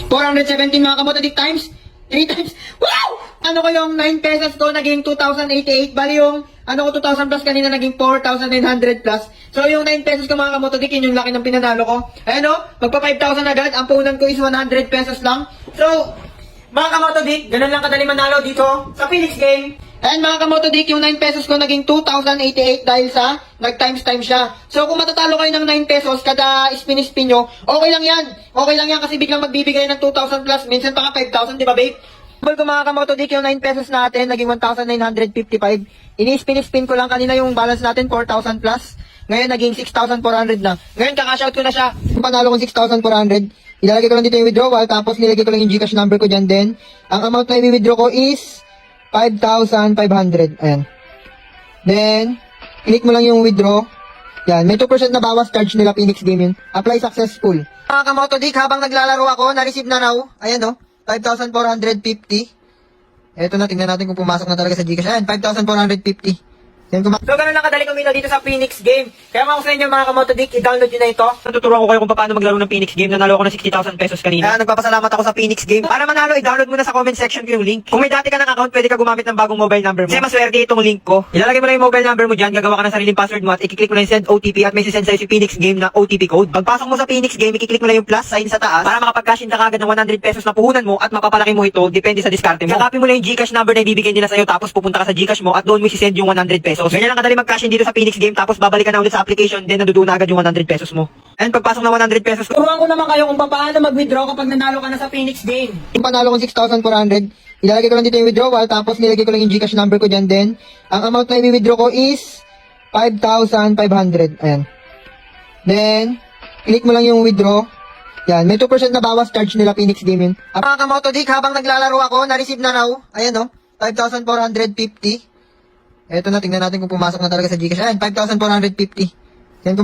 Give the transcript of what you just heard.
417 mga kamotodik times 3 times. Wow! Ano ko yung 9 pesos ko naging 2,088. Bali yung ano ko 2,000 plus kanina naging 4,900 plus. So yung 9 pesos ko mga kamotodik, yun yung laki ng pinanalo ko. Ayan o, magpa 5,000 agad. Ang punan ko is 100 pesos lang. So, mga kamotodik, ganun lang kadali manalo dito sa Phoenix game. And mga kamotodik, yung 9 pesos ko naging 2,088 dahil sa nag-times time siya. So kung matatalo kayo ng 9 pesos kada spin nyo, okay lang yan. Okay lang yan kasi biglang magbibigay ng 2,000 plus, minsan pa nga 5,000, di ba babe? Ko mga kamotodik, yung 9 pesos natin naging 1,955. Ini-spin ko lang kanina yung balance natin 4,000 plus. Ngayon naging 6,400 na. Ngayon kakashout ko na siya. Yung panalo kong 6,400. Ilalagay ko lang dito yung withdrawal, tapos nilagay ko lang yung Gcash number ko dyan din. Ang amount na i-withdraw ko is 5,500. Ayan. Then, click mo lang yung withdraw. Yan. May 2% na bawas charge nila Phoenix Game yun. Apply successful. Mga kamotodik, habang naglalaro ako, na-receive na raw. Ayan o. 5,450. Eto na, tingnan natin kung pumasok na talaga sa Gcash. Ayan, 5,450. So, ganun lang kadali kumita dito sa Phoenix Game. Kaya mga sa inyo mga kamotodik, i-download nyo na ito. Tuturuan ko kayo kung paano maglaro ng Phoenix Game. Nanalo ako ng 60,000 pesos kanina. Kaya nagpapasalamat ako sa Phoenix Game. Para manalo, i-download mo na sa comment section ko yung link. Kung may dati ka ng account, pwede ka gumamit ng bagong mobile number mo. Kasi maswerte itong link ko. Ilalagay mo lang yung mobile number mo dyan, gagawa ka ng sariling password mo at i-click mo lang yung send OTP at may sisend sa'yo si Phoenix Game na OTP code. Pagpasok mo sa Phoenix Game, i-click mo lang yung plus sign sa taas para makapag-cash in ka agad ng 100 pesos na puhunan mo at mapapalaki mo ito, depende sa diskarte mo. Kakapin mo lang yung Gcash number na ibibigay nila sa'yo tapos pupunta ka sa Gcash mo at doon mo i-send yung 100 pesos. Ganyan lang kadali mag-cash in dito sa Phoenix Game tapos babalik ka na ulit sa application then nandoon na agad yung 100 pesos mo. And pagpasok ng 100 pesos, turuan ko naman kayo kung paano mag-withdraw kapag nanalo ka na sa Phoenix Game. Yung panalo kong 6,400, ilalagay ko lang dito yung withdrawal tapos nilagay ko lang yung Gcash number ko dyan din. Ang amount na i-withdraw ko is 5,500. Ayan. Then, click mo lang yung withdraw. Yan, may 2% na bawas charge nila Phoenix Game yun. Mga kamotodik, habang naglalaro ako, na-receive na raw. Ayan o, 5,450. Eto na, tingnan natin kung pumasok na talaga sa Gcash. Ayan, 5,450. Yan,